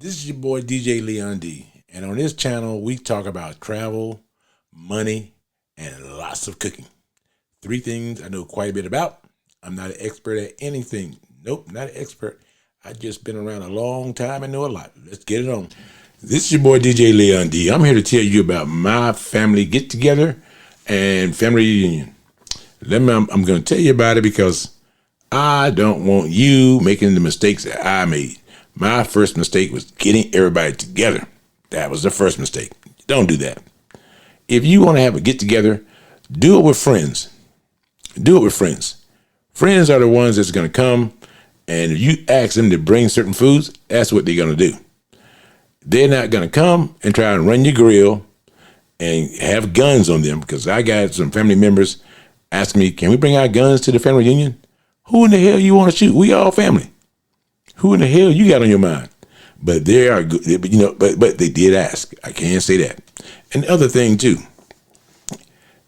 This is your boy DJ Leon D, and on this channel we talk about travel, money, and lots of cooking. Three things I know quite a bit about. I'm not an expert at anything. Nope, not an expert. I just been around a long time and know a lot. Let's get it on. This is your boy DJ Leon D. I'm here to tell you about my family get together and family reunion. I'm going to tell you about it because I don't want you making the mistakes that I made. My first mistake was getting everybody together. That was the first mistake. Don't do that. If you want to have a get together, do it with friends. Do it with friends. Friends are the ones that's going to come, and if you ask them to bring certain foods, that's what they're going to do. They're not going to come and try and run your grill and have guns on them, because I got some family members asking me, can we bring our guns to the family reunion? Who in the hell you want to shoot? We all family. Who in the hell you got on your mind? But they are good, but they did ask. I can't say that. And the other thing too,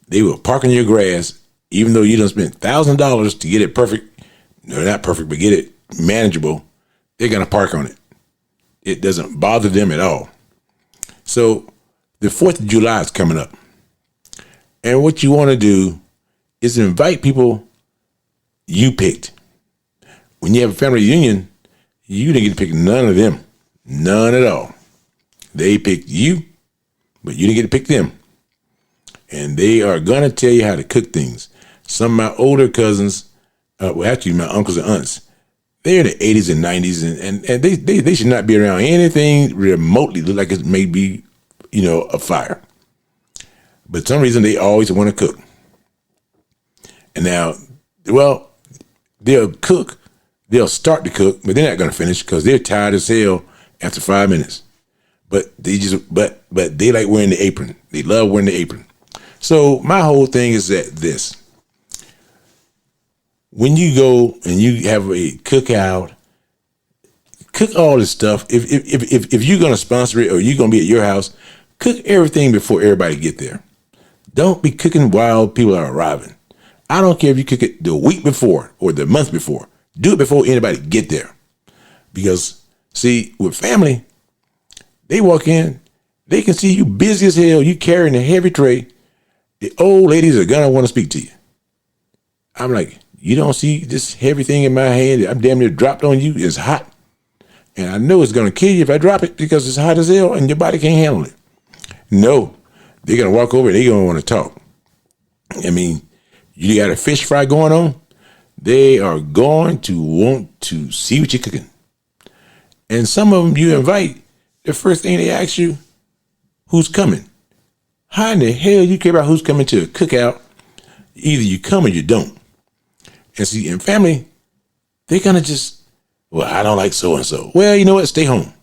they will park on your grass, even though you done spent $1,000 to get it perfect. No, not perfect, but get it manageable. They're gonna park on it. It doesn't bother them at all. So the 4th of July is coming up. And what you want to do is invite people you picked. When you have a family reunion, you didn't get to pick none of them. None at all. They picked you, but you didn't get to pick them. And they are going to tell you how to cook things. Some of my older cousins, actually my uncles and aunts, they're in the 80s and 90s, and they should not be around anything remotely look like it may be, a fire. But for some reason, they always want to cook. And now, well, they'll cook. They'll start to cook, but they're not going to finish because they're tired as hell after 5 minutes. But they like wearing the apron. They love wearing the apron. So my whole thing is this. When you go and you have a cookout, cook all this stuff. If you're going to sponsor it or you're going to be at your house, cook everything before everybody get there. Don't be cooking while people are arriving. I don't care if you cook it the week before or the month before. Do it before anybody get there. Because, see, with family, they walk in, they can see you busy as hell, you carrying a heavy tray. The old ladies are going to want to speak to you. I'm like, you don't see this heavy thing in my hand? I'm damn near dropped on you. It's hot. And I know it's going to kill you if I drop it because it's hot as hell and your body can't handle it. No, they're going to walk over and they're going to want to talk. I mean, you got a fish fry going on? They are going to want to see what you're cooking. And some of them you invite, the first thing they ask you, who's coming? How in the hell you care about who's coming to a cookout? Either you come or you don't. And see, in family, they're going to just, well, I don't like so-and-so. Well, you know what? Stay home.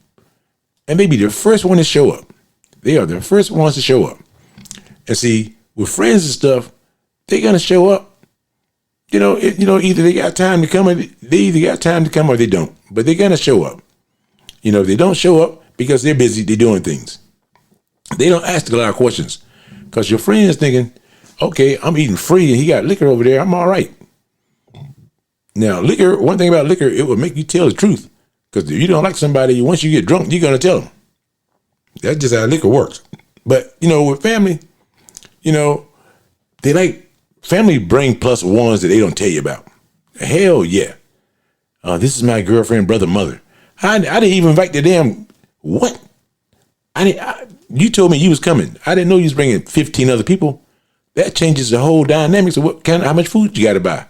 And they be the first one to show up. They are the first ones to show up. And see, with friends and stuff, they're going to show up. Either they got time to come or they don't, but they're going to show up. If they don't show up because they're busy, they're doing things. They don't ask a lot of questions because your friend is thinking, okay, I'm eating free and he got liquor over there. I'm all right. Now, liquor, one thing about liquor, it will make you tell the truth, because if you don't like somebody, once you get drunk, you're going to tell them. That's just how liquor works. But, with family, they like, family bring plus ones that they don't tell you about. Hell yeah. This is my girlfriend, brother, mother. I didn't even invite the damn, what? You told me you was coming. I didn't know you was bringing 15 other people. That changes the whole dynamics of how much food you got to buy.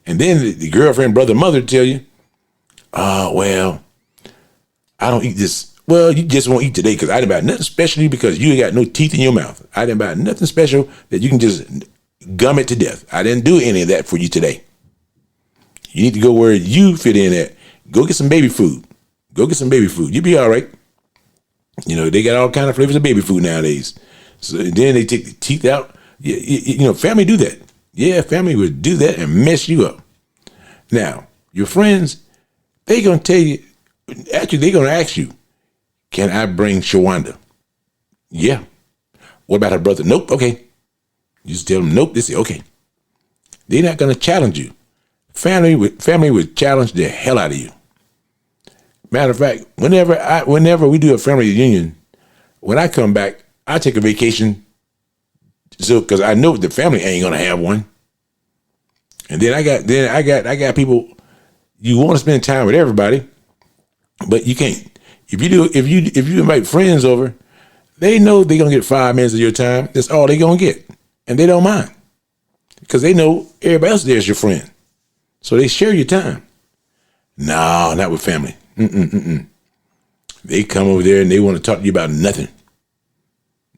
And then the girlfriend, brother, mother tell you, well, I don't eat this. Well, you just won't eat today because I didn't buy nothing special because you ain't got no teeth in your mouth. I didn't buy nothing special that you can just gum it to death. I didn't do any of that for you today. You need to go where you fit in at. Go get some baby food. Go get some baby food. You'll be all right. They got all kind of flavors of baby food nowadays. So then they take the teeth out. Family do that. Yeah, family would do that and mess you up. Now, your friends, they're going to tell you, actually, they're going to ask you, can I bring Shawanda? Yeah. What about her brother? Nope. Okay. You just tell them, nope. They say, okay. They're not going to challenge you. Family would challenge the hell out of you. Matter of fact, whenever we do a family reunion, when I come back, I take a vacation. So, because I know the family ain't gonna have one. And then I got people. You want to spend time with everybody, but you can't. If you invite friends over, they know they're gonna get 5 minutes of your time. That's all they're gonna get, and they don't mind because they know everybody else there is your friend, so they share your time. No, not with family. They come over there and they want to talk to you about nothing.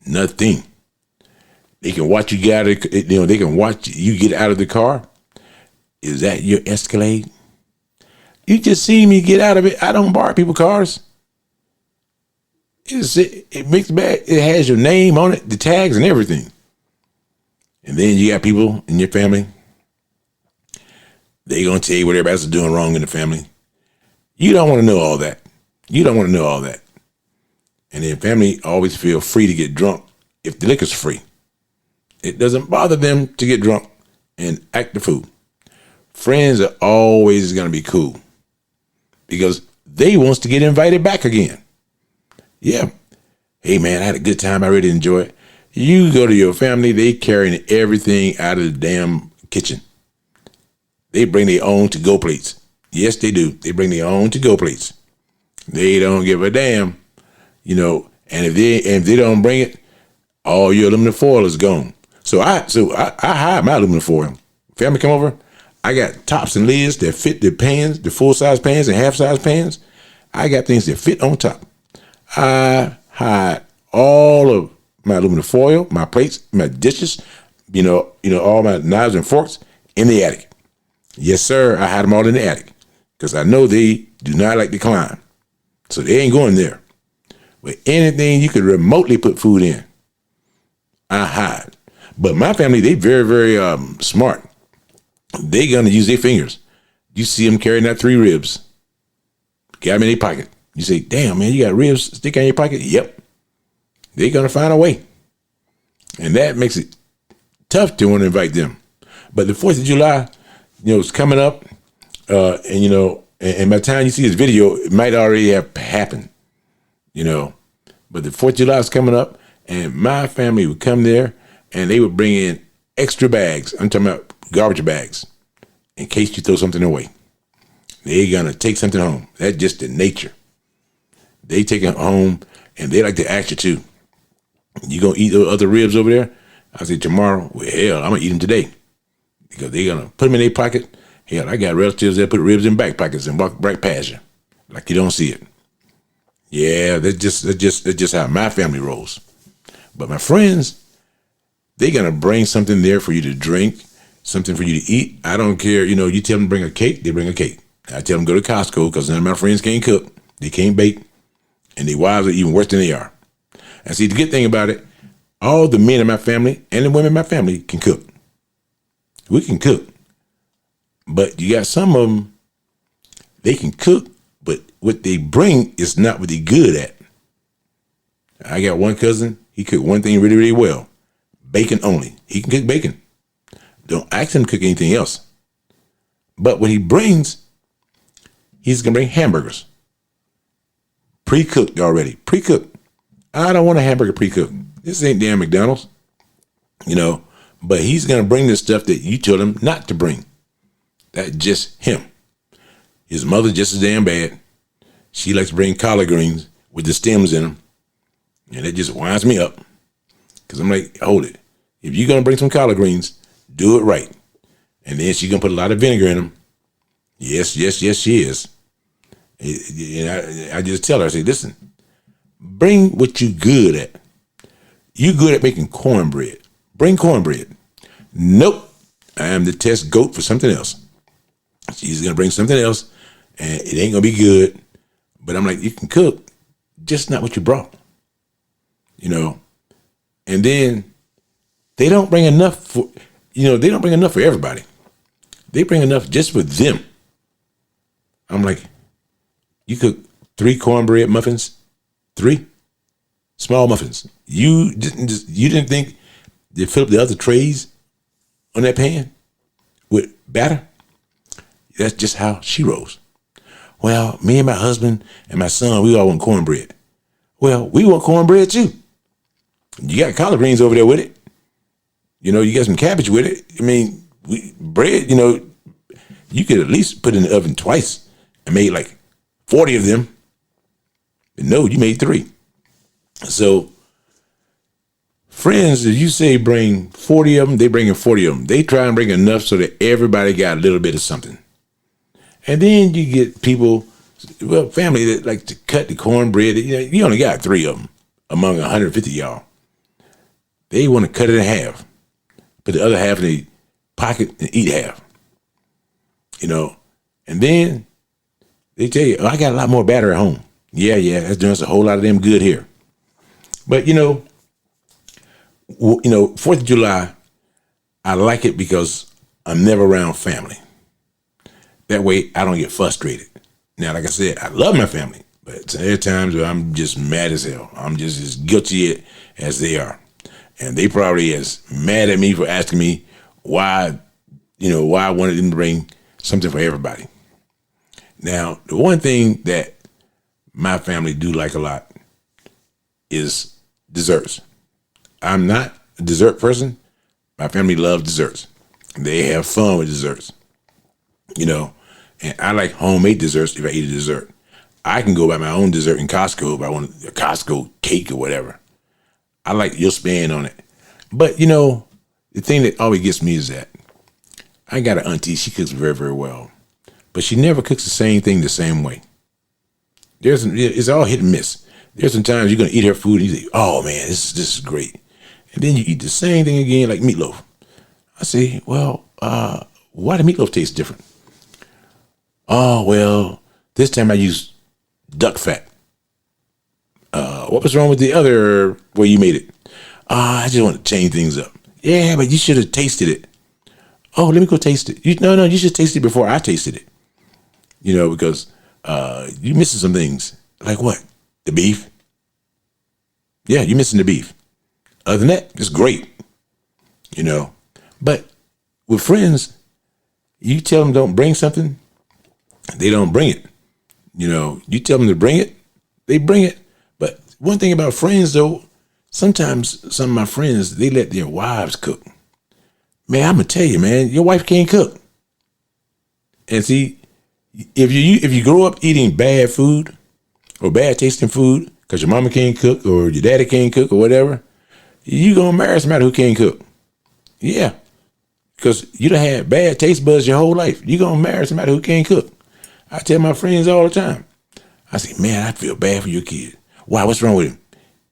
They can watch you get out of, they can watch you get out of the car. Is that your Escalade? You just see me get out of it. I don't borrow people's cars. It mixed bag. It has your name on it, the tags and everything. And then you got people in your family. They gonna tell you what everybody else is doing wrong in the family. You don't want to know all that. And then family always feel free to get drunk if the liquor's free. It doesn't bother them to get drunk and act the fool. Friends are always gonna be cool because they wants to get invited back again. Yeah. Hey man, I had a good time. I really enjoyed it. You go to your family, they carrying everything out of the damn kitchen. They bring their own to-go plates. Yes, they do. They bring their own to-go plates. They don't give a damn, and if they don't bring it, all your aluminum foil is gone. So I hide my aluminum foil. Family come over, I got tops and lids that fit the pans, the full-size pans and half-size pans. I got things that fit on top. I hide all of my aluminum foil, my plates, my dishes, all my knives and forks in the attic. Yes, sir, I hide them all in the attic because I know they do not like to climb. So they ain't going there. But anything you could remotely put food in, I hide. But my family, they very, very smart. They gonna use their fingers. You see them carrying out 3 ribs. Got them in their pocket. You say, damn, man, you got ribs sticking in your pocket? Yep. They're going to find a way. And that makes it tough to want to invite them. But the 4th of July, it's coming up. And by the time you see this video, it might already have happened, But the 4th of July is coming up, and my family would come there, and they would bring in extra bags. I'm talking about garbage bags, in case you throw something away. They're going to take something home. That's just the nature. They take it home, and they like to act you too. You going to eat the other ribs over there? I say tomorrow, well, hell, I'm going to eat them today. Because they're going to put them in their pocket. Hell, I got relatives that put ribs in back pockets and walk right past you. Like you don't see it. Yeah, that's just how my family rolls. But my friends, they're going to bring something there for you to drink, something for you to eat. I don't care. You tell them to bring a cake, they bring a cake. I tell them go to Costco because none of my friends can't cook. They can't bake. And their wives are even worse than they are. And see, the good thing about it, all the men in my family and the women in my family can cook. We can cook. But you got some of them, they can cook, but what they bring is not what they're good at. I got one cousin, he cooked one thing really, really well. Bacon only. He can cook bacon. Don't ask him to cook anything else. But what he brings, he's going to bring hamburgers. Pre-cooked already. Pre-cooked. I don't want a hamburger pre-cooked. This ain't damn McDonald's. But he's going to bring the stuff that you told him not to bring. That's just him. His mother's just as damn bad. She likes to bring collard greens with the stems in them. And it just winds me up. Because I'm like, hold it. If you're going to bring some collard greens, do it right. And then she's going to put a lot of vinegar in them. Yes, she is. And I just tell her, I say, listen, bring what you good at. You good at making cornbread. Bring cornbread. Nope. I am the test goat for something else. She's going to bring something else, and it ain't going to be good. But I'm like, you can cook, just not what you brought. And then they don't bring enough for, they don't bring enough for everybody. They bring enough just for them. I'm like, you cook 3 cornbread muffins, 3 small muffins. You didn't think to fill up the other trays on that pan with batter? That's just how she rolls. Well, me and my husband and my son, we all want cornbread. Well, we want cornbread too. You got collard greens over there with it. You got some cabbage with it. I mean, bread, you could at least put it in the oven twice and made like 40 of them. But no, you made 3. So friends, if you say bring 40 of them, they bring in 40 of them. They try and bring enough so that everybody got a little bit of something. And then you get people, family that like to cut the cornbread. You only got 3 of them among 150 y'all. They want to cut it in half, put the other half in their pocket and eat half. And then they tell you, I got a lot more batter at home. Yeah, that's doing us a whole lot of them good here. But 4th of July, I like it because I'm never around family. That way I don't get frustrated. Now, like I said, I love my family, but there are times where I'm just mad as hell. I'm just as guilty as they are. And they probably as mad at me for asking me why I wanted them to bring something for everybody. Now, the one thing that my family do like a lot is desserts. I'm not a dessert person. My family loves desserts. They have fun with desserts. And I like homemade desserts if I eat a dessert. I can go buy my own dessert in Costco if I want a Costco cake or whatever. I like your spin on it. But, the thing that always gets me is that I got an auntie, she cooks very, very well. But she never cooks the same thing the same way. It's all hit and miss. There's some times you're going to eat her food and you say, oh, man, this is great. And then you eat the same thing again like meatloaf. I say, well, why the meatloaf taste different? Oh, well, this time I used duck fat. What was wrong with the other way you made it? I just want to change things up. Yeah, but you should have tasted it. Oh, let me go taste it. No, you should taste it before I tasted it. Because you're missing some things. Like what? The beef? Yeah, you're missing the beef. Other than that, it's great. But with friends, you tell them don't bring something, they don't bring it. You tell them to bring it, they bring it. But one thing about friends, though, sometimes some of my friends, they let their wives cook. Man, I'm going to tell you, man, your wife can't cook. And see, if you grow up eating bad food or bad tasting food because your mama can't cook or your daddy can't cook or whatever, you going to marry somebody who can't cook. Yeah, because you done had bad taste buds your whole life. You going to marry somebody who can't cook. I tell my friends all the time. I say, man, I feel bad for your kid. Why? What's wrong with him?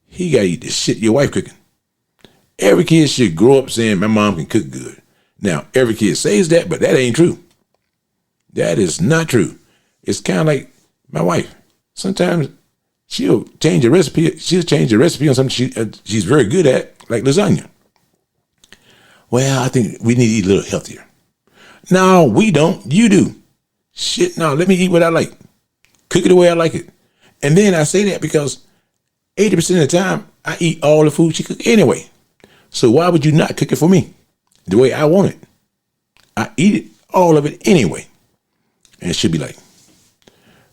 He got to eat the shit your wife cooking. Every kid should grow up saying my mom can cook good. Now, every kid says that, but that ain't true. That is not true. It's kind of like my wife. Sometimes she'll change the recipe. She'll change the recipe on something she's very good at, like lasagna. Well, I think we need to eat a little healthier. No, we don't. You do. Shit, no, let me eat what I like. Cook it the way I like it. And then I say that because 80% of the time, I eat all the food she cooks anyway. So why would you not cook it for me the way I want it? I eat it, all of it anyway. And she'll be like,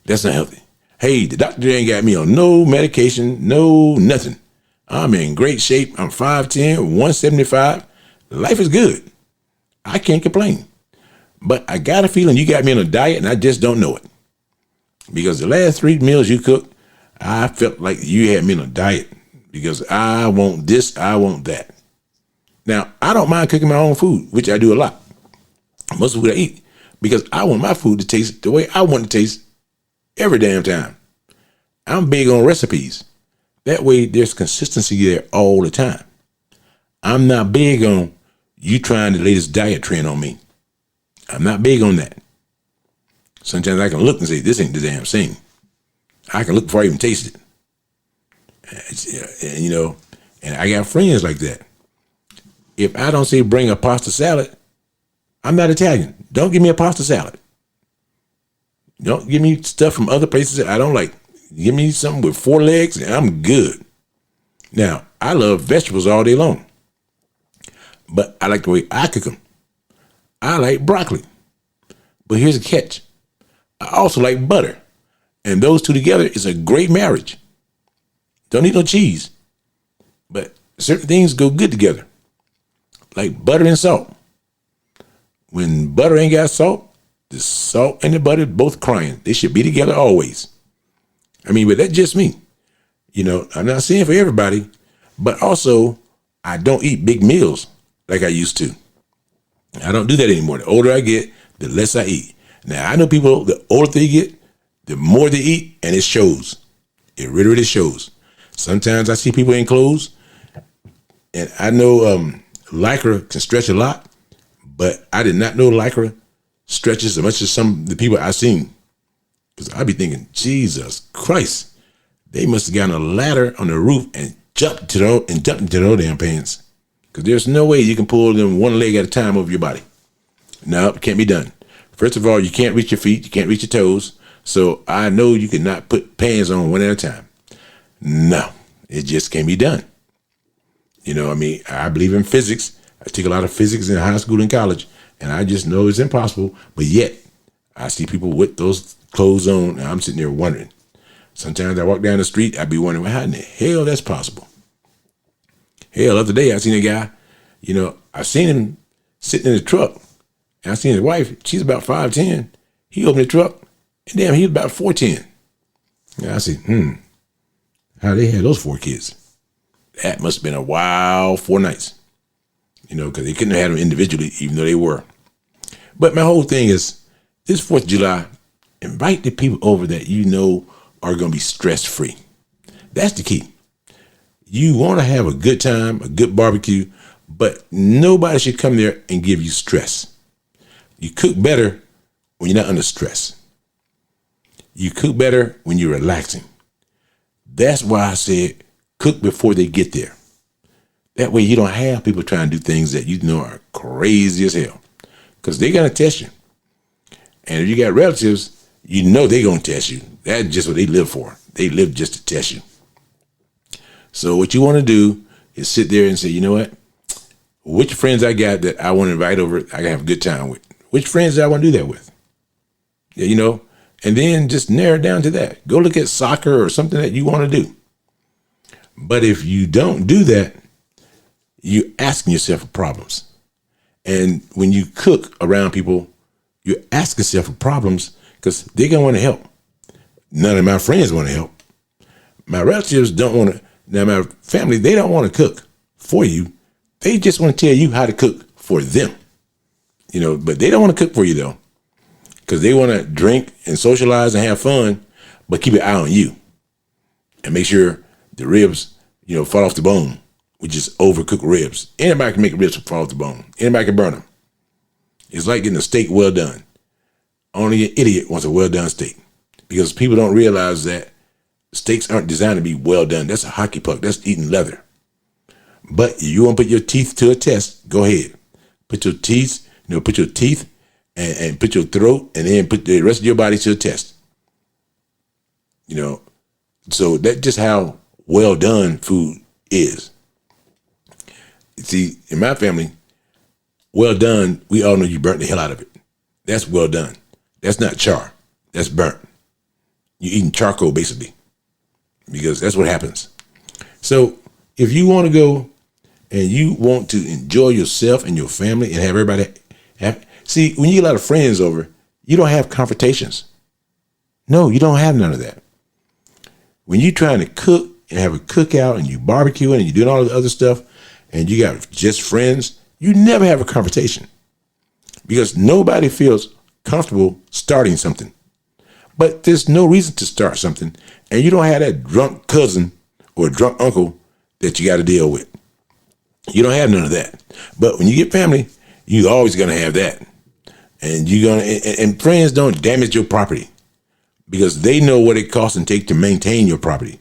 that's not healthy. Hey, the doctor ain't got me on no medication, no nothing. I'm in great shape. I'm 5'10", 175. Life is good. I can't complain. But I got a feeling you got me on a diet and I just don't know it. Because the last 3 meals you cooked, I felt like you had me on a diet because I want this, I want that. Now, I don't mind cooking my own food, which I do a lot. Most of what I eat, because I want my food to taste the way I want it to taste every damn time. I'm big on recipes. That way there's consistency there all the time. I'm not big on you trying the latest diet trend on me. I'm not big on that. Sometimes I can look and say, this ain't the damn thing. I can look before I even taste it. And I got friends like that. If I don't say bring a pasta salad, I'm not Italian. Don't give me a pasta salad. Don't give me stuff from other places that I don't like. Give me something with 4 legs and I'm good. Now, I love vegetables all day long. But I like the way I cook them. I like broccoli. But here's a catch. I also like butter. And those two together is a great marriage. Don't need no cheese. But certain things go good together. Like butter and salt. When butter ain't got salt, the salt and the butter both crying. They should be together always. I mean, but that's just me. You know, I'm not saying for everybody, but also I don't eat big meals like I used to. I don't do that anymore. The older I get, the less I eat. Now, I know people, the older they get, the more they eat, and it shows. It really, really shows. Sometimes I see people in clothes, and I know Lycra can stretch a lot, but I did not know Lycra stretches as much as some of the people I've seen. Because I be thinking, Jesus Christ, they must have gotten a ladder on the roof and jumped into those damn pants. Because there's no way you can pull them one leg at a time over your body. No, it can't be done. First of all, you can't reach your feet. You can't reach your toes. So I know you cannot put pants on one at a time. No, it just can't be done. You know, I mean, I believe in physics. I took a lot of physics in high school and college, and I just know it's impossible. But yet, I see people with those clothes on, and I'm sitting there wondering. Sometimes I walk down the street, I be wondering, well, how in the hell that's possible? Hell, the other day I seen a guy, you know, I seen him sitting in the truck, and I seen his wife, she's about 5'10". He opened the truck, and damn, he was about 4'10". And I said, how they had those 4 kids? That must have been a wild 4 nights. You know, because they couldn't have had them individually, even though they were. But my whole thing is, this 4th of July, invite the people over that you know are going to be stress-free. That's the key. You want to have a good time, a good barbecue, but nobody should come there and give you stress. You cook better when you're not under stress. You cook better when you're relaxing. That's why I said cook before they get there. That way you don't have people trying to do things that you know are crazy as hell. Because they're going to test you. And if you got relatives, you know they're going to test you. That's just what they live for. They live just to test you. So what you want to do is sit there and say, you know what? Which friends I got that I want to invite over, I can have a good time with. Which friends do I want to do that with? Yeah, you know, and then just narrow it down to that. Go look at soccer or something that you want to do. But if you don't do that, you're asking yourself for problems. And when you cook around people, you're asking yourself for problems because they're going to want to help. None of my friends want to help. My relatives don't want to. Now, my family, they don't want to cook for you. They just want to tell you how to cook for them. You know, but they don't want to cook for you, though, because they want to drink and socialize and have fun, but keep an eye on you and make sure the ribs, you know, fall off the bone, which is overcooked ribs. Anybody can make ribs fall off the bone. Anybody can burn them. It's like getting a steak well done. Only an idiot wants a well done steak, because people don't realize that steaks aren't designed to be well done. That's a hockey puck. That's eating leather. But if you want to put your teeth to a test, go ahead. Put your teeth, and put your throat, and then put the rest of your body to a test. You know, so that's just how well done food is. See, in my family, well done, we all know you burnt the hell out of it. That's well done. That's not char. That's burnt. You're eating charcoal, basically, because that's what happens. So if you want to go and you want to enjoy yourself and your family and have everybody see, when you get a lot of friends over, you don't have confrontations. No, you don't have none of that. When you're trying to cook and have a cookout and you barbecuing and you're doing all the other stuff and you got just friends, you never have a confrontation because nobody feels comfortable starting something. But there's no reason to start something, and you don't have that drunk cousin or drunk uncle that you got to deal with. You don't have none of that. But when you get family, you're always going to have that. And you're going to, and friends don't damage your property because they know what it costs and take to maintain your property.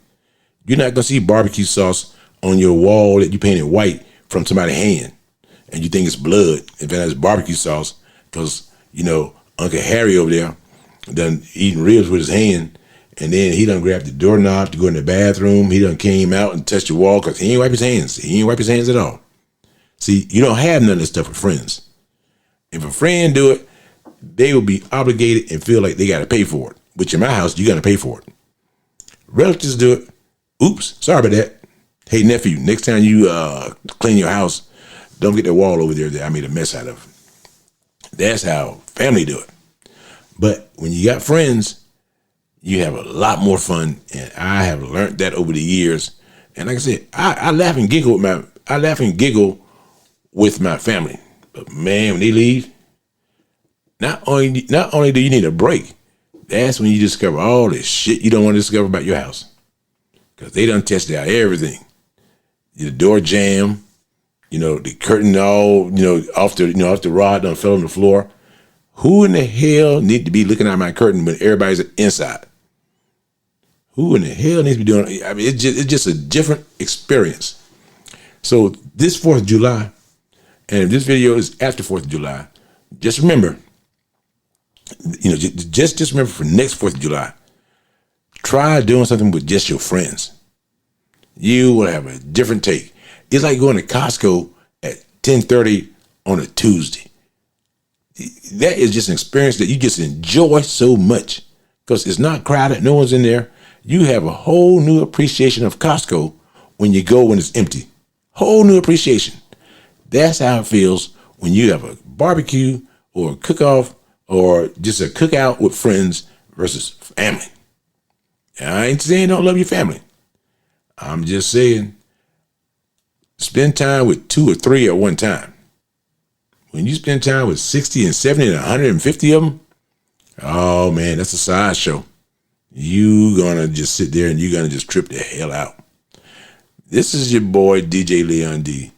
You're not going to see barbecue sauce on your wall that you painted white from somebody's hand, and you think it's blood. In fact, it's barbecue sauce because, you know, Uncle Harry over there done eating ribs with his hand, and then he done grabbed the doorknob to go in the bathroom. He done came out and touched the wall because he ain't wipe his hands. He ain't wipe his hands at all. See, you don't have none of this stuff with friends. If a friend do it, they will be obligated and feel like they got to pay for it, But in my house, you got to pay for it. Relatives do it. Oops, sorry about that. Hey, nephew, next time you clean your house, don't get that wall over there that I made a mess out of. That's how family do it. But when you got friends, you have a lot more fun, and I have learned that over the years. And like I said, I laugh and giggle with my family. But man, when they leave, not only do you need a break, that's when you discover all this shit you don't want to discover about your house, because they done tested out everything. The door jamb, the curtain all, off the rod done fell on the floor. Who in the hell need to be looking at my curtain when everybody's inside? Who in the hell needs to be doing? I mean, it's just a different experience. So this 4th of July, and if this video is after 4th of July, just remember, just remember for next 4th of July, try doing something with just your friends. You will have a different take. It's like going to Costco at 10:30 on a Tuesday. That is just an experience that you just enjoy so much because it's not crowded. No one's in there. You have a whole new appreciation of Costco when you go when it's empty. Whole new appreciation. That's how it feels when you have a barbecue or a cook-off or just a cookout with friends versus family. And I ain't saying don't love your family. I'm just saying spend time with 2 or 3 at one time. When you spend time with 60 and 70 and 150 of them, oh man, that's a sideshow. You gonna just sit there and you're gonna just trip the hell out. This is your boy, DJ Leon D,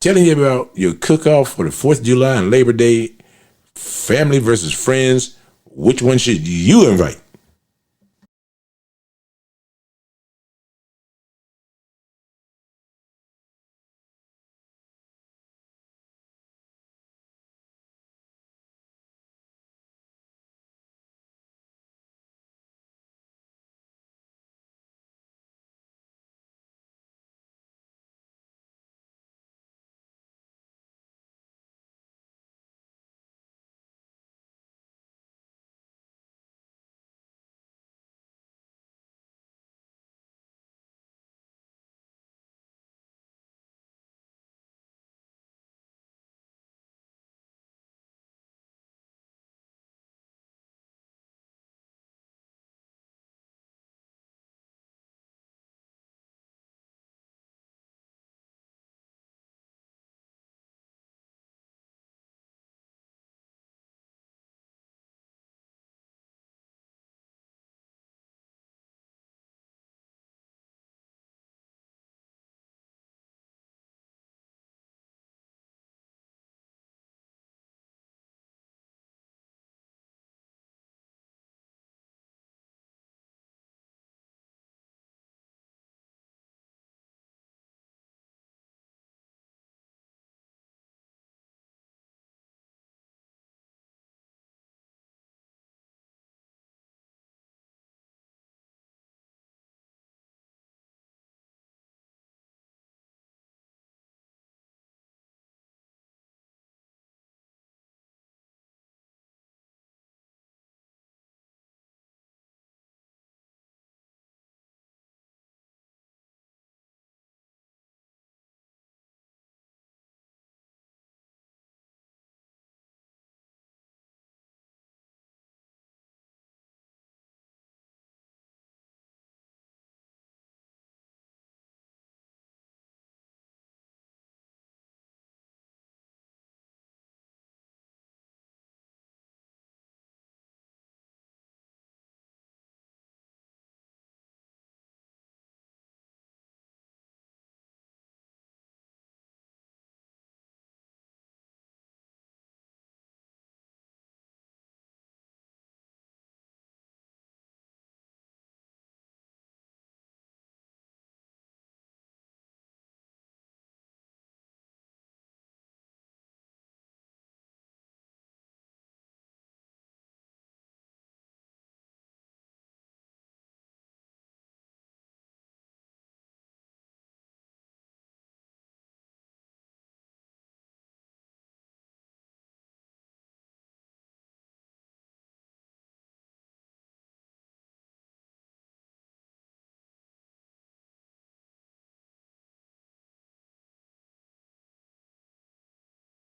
telling you about your cook-off for the 4th of July and Labor Day, family versus friends. Which one should you invite?